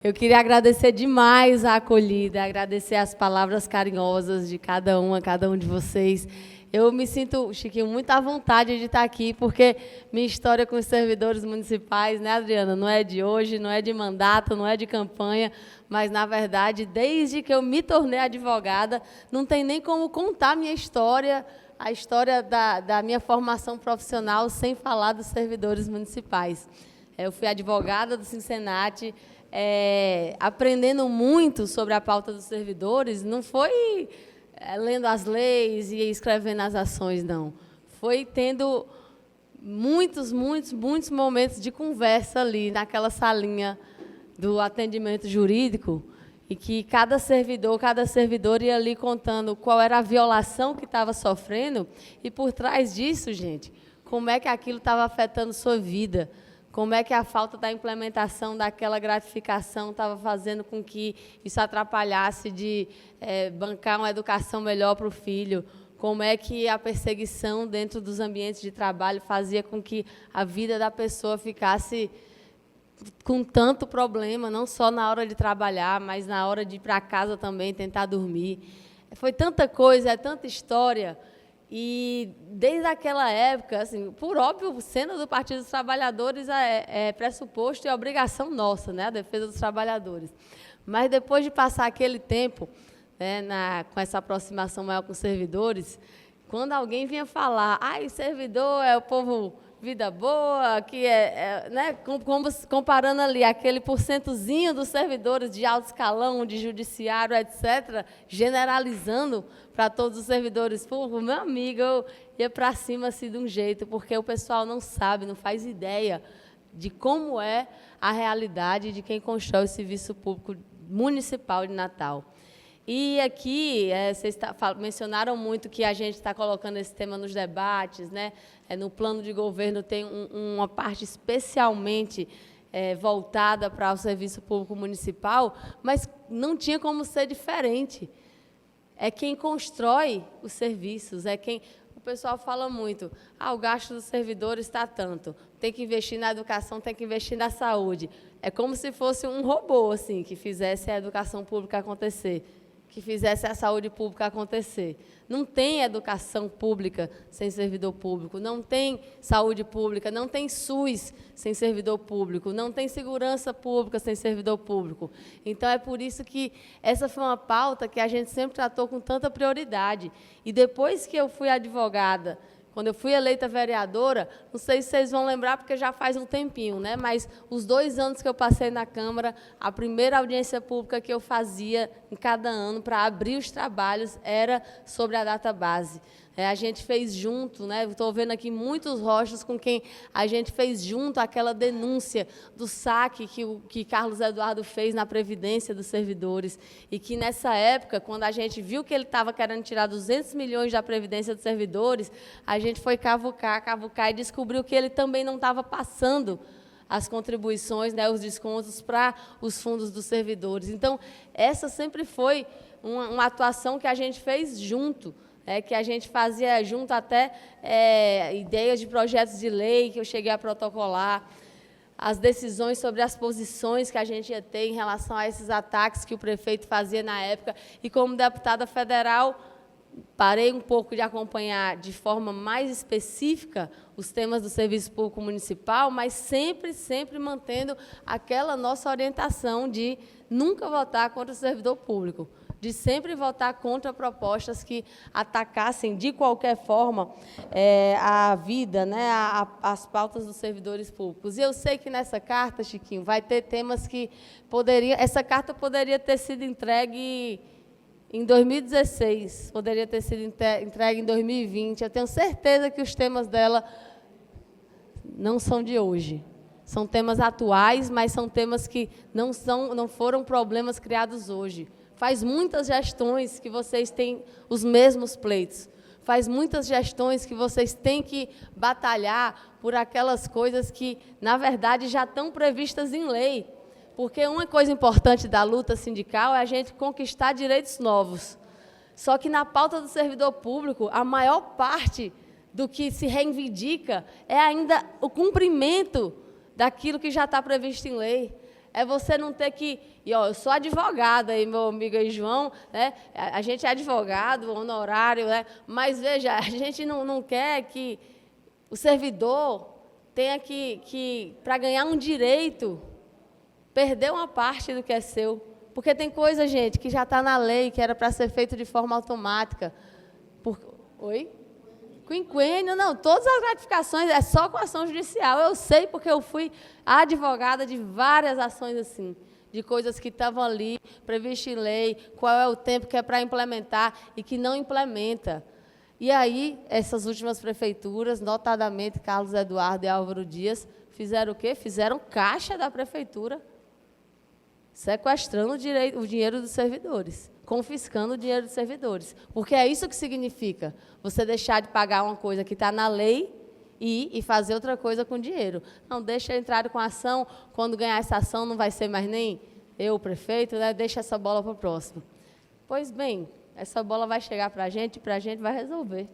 Eu queria agradecer demais a acolhida, agradecer as palavras carinhosas de cada um de vocês. Eu me sinto, Chiquinho, muito à vontade de estar aqui, porque minha história com os servidores municipais, né, Adriana, não é de hoje, não é de mandato, não é de campanha, mas, na verdade, desde que eu me tornei advogada, não tem nem como contar minha história, a história da minha formação profissional, sem falar dos servidores municipais. Eu fui advogada do Cincinnati, aprendendo muito sobre a pauta dos servidores, não foi lendo as leis e escrevendo as ações, não. Foi tendo muitos momentos de conversa ali, naquela salinha do atendimento jurídico, e que cada servidor ia ali contando qual era a violação que estava sofrendo, e por trás disso, gente, como é que aquilo estava afetando sua vida, como é que a falta da implementação daquela gratificação estava fazendo com que isso atrapalhasse de bancar uma educação melhor para o filho, como é que a perseguição dentro dos ambientes de trabalho fazia com que a vida da pessoa ficasse com tanto problema, não só na hora de trabalhar, mas na hora de ir para casa também, tentar dormir. Foi tanta coisa, tanta história. E, desde aquela época, assim, por óbvio, sendo do Partido dos Trabalhadores, é pressuposto e obrigação nossa, né, a defesa dos trabalhadores. Mas, depois de passar aquele tempo, né, com essa aproximação maior com os servidores, quando alguém vinha falar, servidor é o povo vida boa, que né, comparando ali aquele porcentozinho dos servidores de alto escalão, de judiciário, etc., generalizando para todos os servidores públicos, meu amigo, eu ia para cima assim, de um jeito, porque o pessoal não sabe, não faz ideia de como é a realidade de quem constrói o serviço público municipal de Natal. E aqui, vocês mencionaram muito que a gente está colocando esse tema nos debates, né? No plano de governo tem uma parte especialmente voltada para o serviço público municipal, mas não tinha como ser diferente. É quem constrói os serviços, o pessoal fala muito, o gasto dos servidores está tanto, tem que investir na educação, tem que investir na saúde. É como se fosse um robô assim, que fizesse a educação pública acontecer, que fizesse a saúde pública acontecer. Não tem educação pública sem servidor público, não tem saúde pública, não tem SUS sem servidor público, não tem segurança pública sem servidor público. Então, é por isso que essa foi uma pauta que a gente sempre tratou com tanta prioridade. E depois que eu fui advogada, quando eu fui eleita vereadora, não sei se vocês vão lembrar, porque já faz um tempinho, né? Mas os 2 anos que eu passei na Câmara, a primeira audiência pública que eu fazia em cada ano para abrir os trabalhos era sobre a database. A gente fez junto, né? Estou vendo aqui muitos rostos com quem a gente fez junto aquela denúncia do saque que Carlos Eduardo fez na Previdência dos servidores, e que, nessa época, quando a gente viu que ele estava querendo tirar 200 milhões da Previdência dos servidores, a gente foi cavucar e descobriu que ele também não estava passando as contribuições, né, os descontos para os fundos dos servidores. Então, essa sempre foi uma atuação que a gente fez junto, que a gente fazia junto até ideias de projetos de lei que eu cheguei a protocolar, as decisões sobre as posições que a gente ia ter em relação a esses ataques que o prefeito fazia na época. E, como deputada federal, parei um pouco de acompanhar de forma mais específica os temas do serviço público municipal, mas sempre mantendo aquela nossa orientação de nunca votar contra o servidor público, de sempre votar contra propostas que atacassem, de qualquer forma, a vida, né, as pautas dos servidores públicos. E eu sei que nessa carta, Chiquinho, vai ter temas que essa carta poderia ter sido entregue em 2016, poderia ter sido entregue em 2020. Eu tenho certeza que os temas dela não são de hoje. São temas atuais, mas são temas que não foram problemas criados hoje. Faz muitas gestões que vocês têm os mesmos pleitos. Faz muitas gestões que vocês têm que batalhar por aquelas coisas que, na verdade, já estão previstas em lei. Porque uma coisa importante da luta sindical é a gente conquistar direitos novos. Só que, na pauta do servidor público, a maior parte do que se reivindica é ainda o cumprimento daquilo que já está previsto em lei. É você não ter que... E, ó, eu sou advogada, aí, meu amigo aí, João, né? A gente é advogado, honorário, né? Mas, veja, a gente não quer que o servidor tenha que para ganhar um direito, perder uma parte do que é seu. Porque tem coisa, gente, que já está na lei, que era para ser feito de forma automática. Oi? Quinquênio, não, todas as gratificações é só com ação judicial. Eu sei porque eu fui advogada de várias ações assim, de coisas que estavam ali, previstas em lei, qual é o tempo que é para implementar e que não implementa. E aí, essas últimas prefeituras, notadamente Carlos Eduardo e Álvaro Dias, fizeram o quê? Fizeram caixa da prefeitura, sequestrando o dinheiro dos servidores, confiscando o dinheiro dos servidores. Porque é isso que significa você deixar de pagar uma coisa que está na lei e fazer outra coisa com dinheiro. Não, deixa entrar com a ação, quando ganhar essa ação não vai ser mais nem eu, o prefeito, né? Deixa essa bola para o próximo. Pois bem, essa bola vai chegar para a gente vai resolver.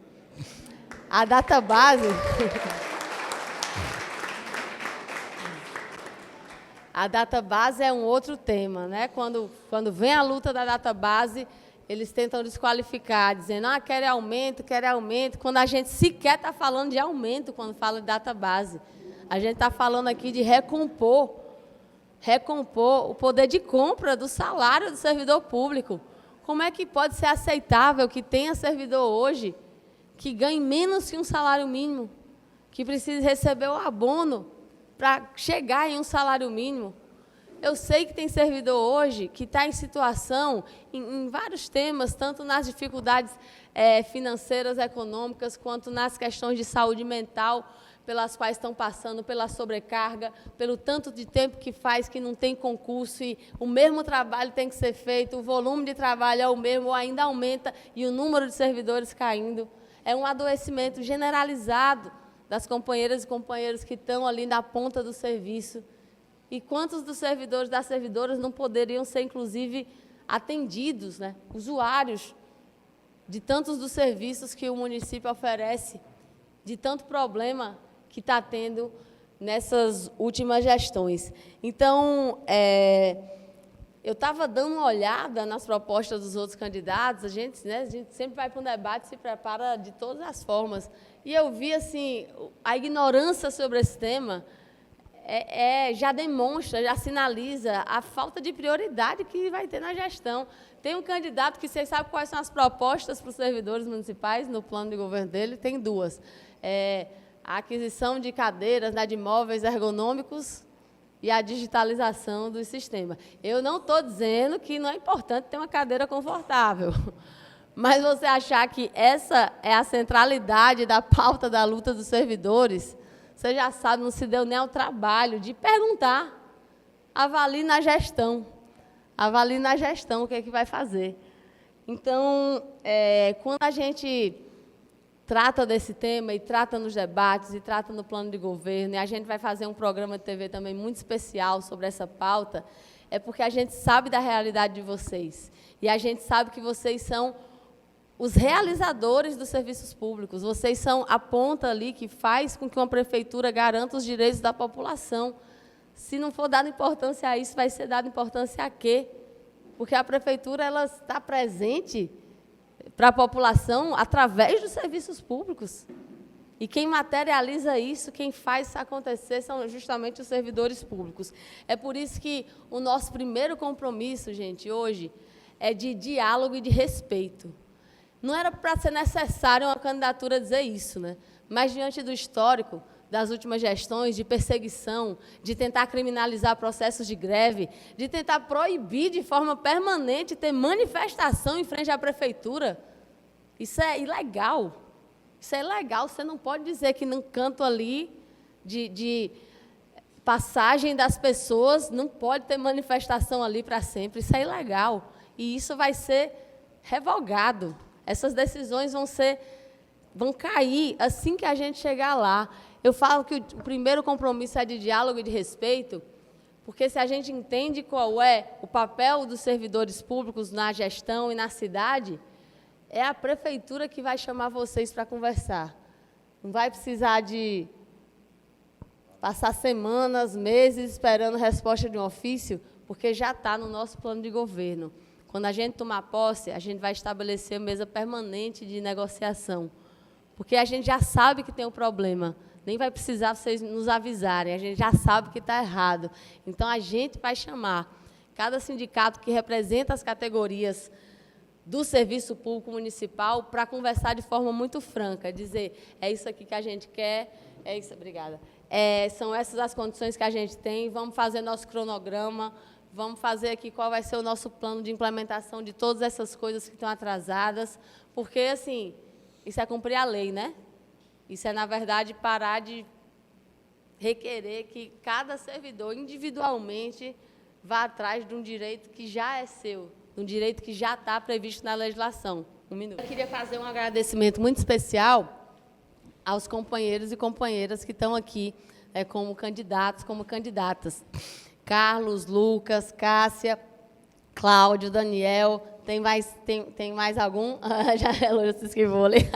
A database... A database é um outro tema, né? Quando vem a luta da database, eles tentam desqualificar, dizendo, querem aumento, quando a gente sequer está falando de aumento quando fala de database. A gente está falando aqui de recompor o poder de compra do salário do servidor público. Como é que pode ser aceitável que tenha servidor hoje que ganhe menos que um salário mínimo, que precise receber o abono para chegar em um salário mínimo? Eu sei que tem servidor hoje que está em situação, em vários temas, tanto nas dificuldades financeiras, econômicas, quanto nas questões de saúde mental, pelas quais estão passando, pela sobrecarga, pelo tanto de tempo que faz que não tem concurso e o mesmo trabalho tem que ser feito, o volume de trabalho é o mesmo, ou ainda aumenta, e o número de servidores caindo. É um adoecimento generalizado das companheiras e companheiros que estão ali na ponta do serviço. E quantos dos servidores, das servidoras, não poderiam ser, inclusive, atendidos, né? Usuários de tantos dos serviços que o município oferece, de tanto problema que está tendo nessas últimas gestões. Então, eu estava dando uma olhada nas propostas dos outros candidatos, a gente sempre vai para um debate, se prepara de todas as formas, e eu vi assim, a ignorância sobre esse tema já demonstra, já sinaliza a falta de prioridade que vai ter na gestão. Tem um candidato que vocês sabem quais são as propostas para os servidores municipais no plano de governo dele, tem duas. A aquisição de cadeiras, né, de móveis ergonômicos e a digitalização do sistema. Eu não estou dizendo que não é importante ter uma cadeira confortável, mas você achar que essa é a centralidade da pauta da luta dos servidores, você já sabe, não se deu nem ao trabalho de perguntar. Avalie na gestão. Avalie na gestão o que é que vai fazer. Então, quando a gente trata desse tema e trata nos debates e trata no plano de governo, e a gente vai fazer um programa de TV também muito especial sobre essa pauta, é porque a gente sabe da realidade de vocês. E a gente sabe que vocês são os realizadores dos serviços públicos. Vocês são a ponta ali que faz com que uma prefeitura garanta os direitos da população. Se não for dada importância a isso, vai ser dada importância a quê? Porque a prefeitura ela está presente para a população através dos serviços públicos. E quem materializa isso, quem faz isso acontecer, são justamente os servidores públicos. É por isso que o nosso primeiro compromisso, gente, hoje, é de diálogo e de respeito. Não era para ser necessário uma candidatura dizer isso, né? Mas, diante do histórico das últimas gestões, de perseguição, de tentar criminalizar processos de greve, de tentar proibir de forma permanente ter manifestação em frente à prefeitura, isso é ilegal. Isso é ilegal. Você não pode dizer que num canto ali de passagem das pessoas não pode ter manifestação ali para sempre. Isso é ilegal. E isso vai ser revogado. Essas decisões vão cair assim que a gente chegar lá. Eu falo que o primeiro compromisso é de diálogo e de respeito, porque se a gente entende qual é o papel dos servidores públicos na gestão e na cidade, é a prefeitura que vai chamar vocês para conversar. Não vai precisar de passar semanas, meses esperando resposta de um ofício, porque já está no nosso plano de governo. Quando a gente tomar posse, a gente vai estabelecer mesa permanente de negociação, porque a gente já sabe que tem um problema, nem vai precisar vocês nos avisarem, a gente já sabe que está errado. Então, a gente vai chamar cada sindicato que representa as categorias do serviço público municipal para conversar de forma muito franca, dizer, é isso aqui que a gente quer, é isso, obrigada. São essas as condições que a gente tem, vamos fazer nosso cronograma, vamos fazer aqui qual vai ser o nosso plano de implementação de todas essas coisas que estão atrasadas, porque, assim, isso é cumprir a lei, né? Isso é, na verdade, parar de requerer que cada servidor, individualmente, vá atrás de um direito que já é seu, de um direito que já está previsto na legislação. Um minuto. Eu queria fazer um agradecimento muito especial aos companheiros e companheiras que estão aqui como candidatos, como candidatas. Carlos, Lucas, Cássia, Cláudio, Daniel. Tem mais algum? Já se esquivou ali.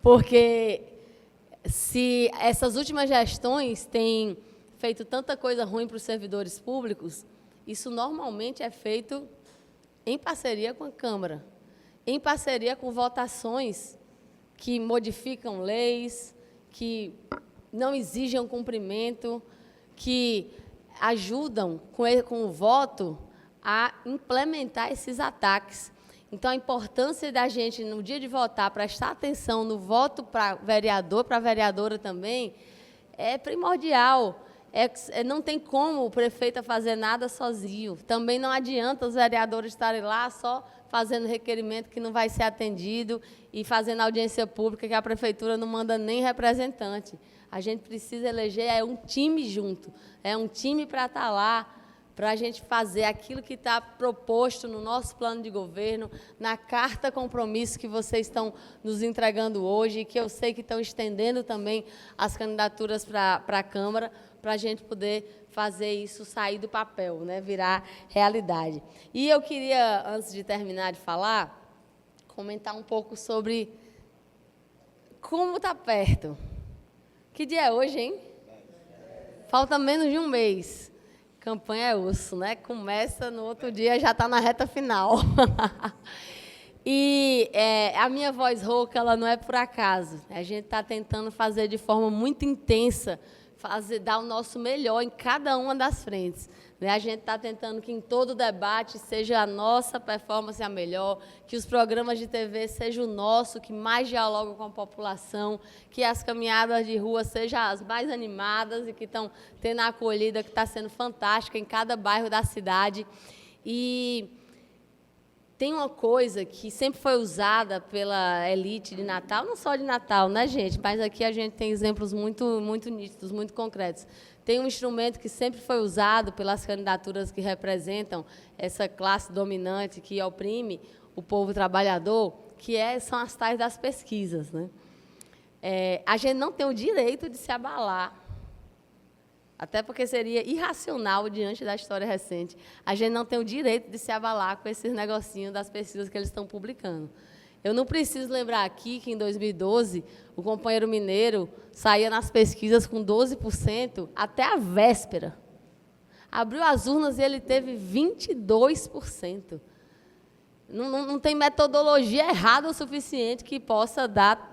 Porque se essas últimas gestões têm feito tanta coisa ruim para os servidores públicos, isso normalmente é feito em parceria com a Câmara, em parceria com votações que modificam leis, que não exigem cumprimento, que ajudam, com o voto, a implementar esses ataques. Então, a importância da gente, no dia de votar, prestar atenção no voto para vereador, para vereadora também, é primordial. Não tem como o prefeito fazer nada sozinho. Também não adianta os vereadores estarem lá só fazendo requerimento que não vai ser atendido e fazendo audiência pública que a prefeitura não manda nem representante. A gente precisa eleger um time junto, um time para estar lá, para a gente fazer aquilo que está proposto no nosso plano de governo, na carta compromisso que vocês estão nos entregando hoje, e que eu sei que estão estendendo também as candidaturas para a Câmara, para a gente poder fazer isso sair do papel, né, virar realidade. E eu queria, antes de terminar de falar, comentar um pouco sobre como está perto. Que dia é hoje, hein? Falta menos de um mês. Campanha é osso, né? Começa no outro dia, já está na reta final. E a minha voz rouca, ela não é por acaso. A gente está tentando fazer de forma muito intensa, dar o nosso melhor em cada uma das frentes. A gente está tentando que em todo debate seja a nossa performance a melhor, que os programas de TV sejam o nosso, que mais dialogam com a população, que as caminhadas de rua sejam as mais animadas e que estão tendo a acolhida que está sendo fantástica em cada bairro da cidade. E tem uma coisa que sempre foi usada pela elite de Natal, não só de Natal, né, gente? Mas aqui a gente tem exemplos muito, muito nítidos, muito concretos. Tem um instrumento que sempre foi usado pelas candidaturas que representam essa classe dominante que oprime o povo trabalhador, que são as tais das pesquisas, né? A gente não tem o direito de se abalar, até porque seria irracional diante da história recente. A gente não tem o direito de se abalar com esses negocinhos das pesquisas que eles estão publicando. Eu não preciso lembrar aqui que, em 2012, o companheiro mineiro saía nas pesquisas com 12% até a véspera. Abriu as urnas e ele teve 22%. Não tem metodologia errada o suficiente que possa dar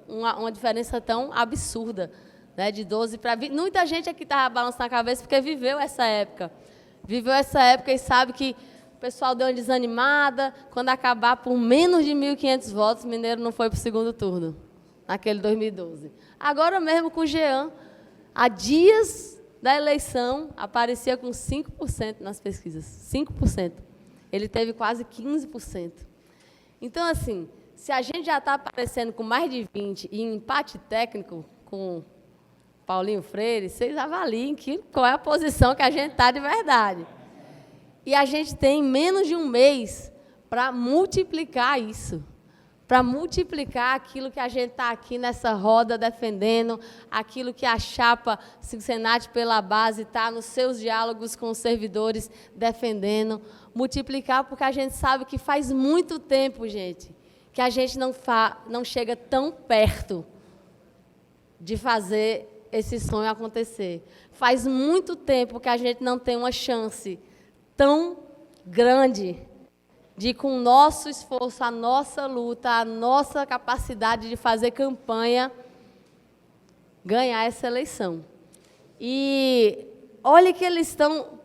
uma diferença tão absurda, né, de 12 para 20. Muita gente aqui estava balançando a cabeça porque viveu essa época. Viveu essa época e sabe que o pessoal deu uma desanimada. Quando acabar por menos de 1.500 votos, o Mineiro não foi para o segundo turno, naquele 2012. Agora mesmo com o Jean, há dias da eleição, aparecia com 5% nas pesquisas. 5%. Ele teve quase 15%. Então, assim, se a gente já está aparecendo com mais de 20% e em empate técnico com Paulinho Freire, vocês avaliem qual é a posição que a gente está de verdade. E a gente tem menos de um mês para multiplicar isso, para multiplicar aquilo que a gente está aqui nessa roda defendendo, aquilo que a chapa Cincinnati pela base está nos seus diálogos com os servidores defendendo, multiplicar porque a gente sabe que faz muito tempo, gente, que a gente não chega tão perto de fazer esse sonho acontecer. Faz muito tempo que a gente não tem uma chance tão grande de, com o nosso esforço, a nossa luta, a nossa capacidade de fazer campanha, ganhar essa eleição. E olha que eles estão...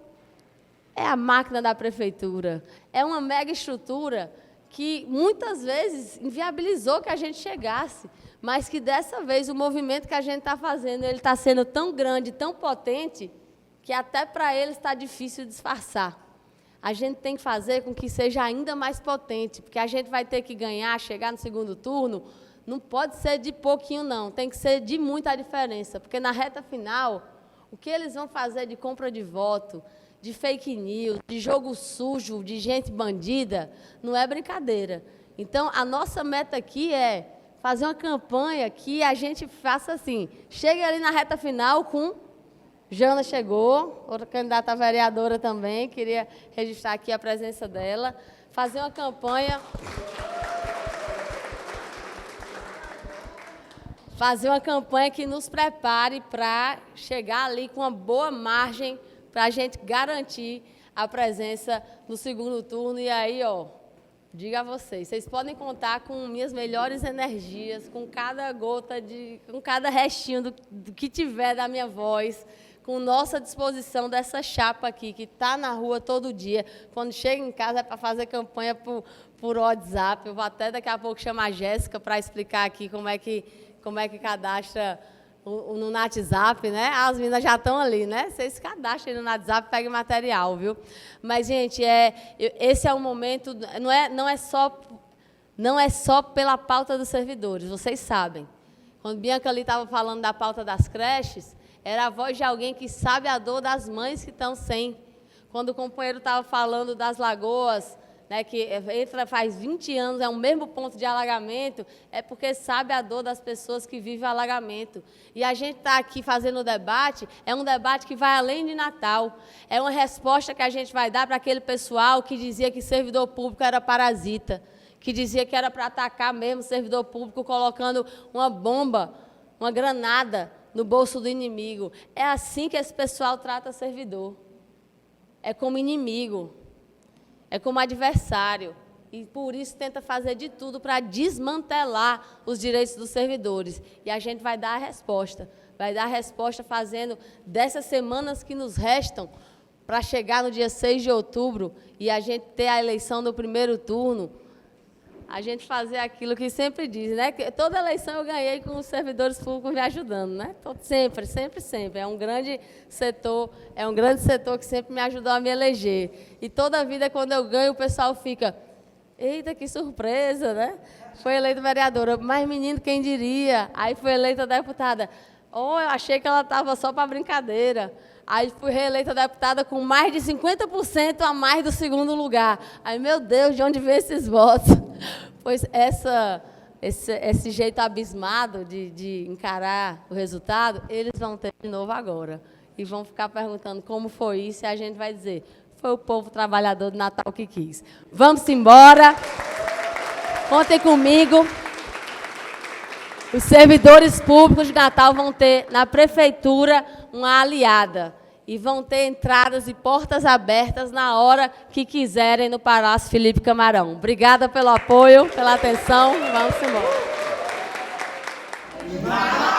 É a máquina da prefeitura. É uma mega estrutura que muitas vezes inviabilizou que a gente chegasse, mas que dessa vez o movimento que a gente está fazendo, ele está sendo tão grande, tão potente, que até para eles está difícil disfarçar. A gente tem que fazer com que seja ainda mais potente, porque a gente vai ter que ganhar, chegar no segundo turno, não pode ser de pouquinho, não, tem que ser de muita diferença, porque na reta final, o que eles vão fazer de compra de voto, de fake news, de jogo sujo, de gente bandida, não é brincadeira. Então, a nossa meta aqui é fazer uma campanha que a gente faça assim, chegue ali na reta final com... Jana chegou, outra candidata a vereadora também, queria registrar aqui a presença dela, fazer uma campanha... Fazer uma campanha que nos prepare para chegar ali com uma boa margem para a gente garantir a presença no segundo turno. E aí, ó, digo a vocês, vocês podem contar com minhas melhores energias, com cada gota, com cada restinho do que tiver da minha voz, com nossa disposição dessa chapa aqui, que está na rua todo dia. Quando chega em casa é para fazer campanha por WhatsApp. Eu vou até daqui a pouco chamar a Jéssica para explicar aqui como é que cadastra no WhatsApp, né? As meninas já estão ali, né? Vocês cadastrem no WhatsApp, peguem material, viu? Mas, gente, esse é um momento, não é só pela pauta dos servidores, vocês sabem. Quando Bianca ali estava falando da pauta das creches, era a voz de alguém que sabe a dor das mães que estão sem. Quando o companheiro estava falando das lagoas, né, que faz 20 anos, é o mesmo ponto de alagamento, é porque sabe a dor das pessoas que vivem o alagamento. E a gente está aqui fazendo o debate, é um debate que vai além de Natal. É uma resposta que a gente vai dar para aquele pessoal que dizia que servidor público era parasita, que dizia que era para atacar mesmo o servidor público colocando uma bomba, uma granada no bolso do inimigo. É assim que esse pessoal trata servidor. É como inimigo. É como adversário, e por isso tenta fazer de tudo para desmantelar os direitos dos servidores. E a gente vai dar a resposta fazendo dessas semanas que nos restam para chegar no dia 6 de outubro e a gente ter a eleição no primeiro turno, a gente fazer aquilo que sempre diz, né? Que toda eleição eu ganhei com os servidores públicos me ajudando, né? Sempre, sempre, sempre. É um grande setor que sempre me ajudou a me eleger. E toda vida, quando eu ganho, o pessoal fica, eita, que surpresa, né? Foi eleita vereadora, mas menino, quem diria? Aí foi eleita deputada. Oh, eu achei que ela estava só para brincadeira. Aí fui reeleita deputada com mais de 50% a mais do segundo lugar. Aí, meu Deus, de onde vem esses votos? Pois esse jeito abismado de encarar o resultado, eles vão ter de novo agora. E vão ficar perguntando como foi isso, e a gente vai dizer, foi o povo trabalhador de Natal que quis. Vamos embora. Contem comigo. Os servidores públicos de Natal vão ter, na prefeitura, uma aliada. E vão ter entradas e portas abertas na hora que quiserem no Palácio Felipe Camarão. Obrigada pelo apoio, pela atenção. Vamos embora.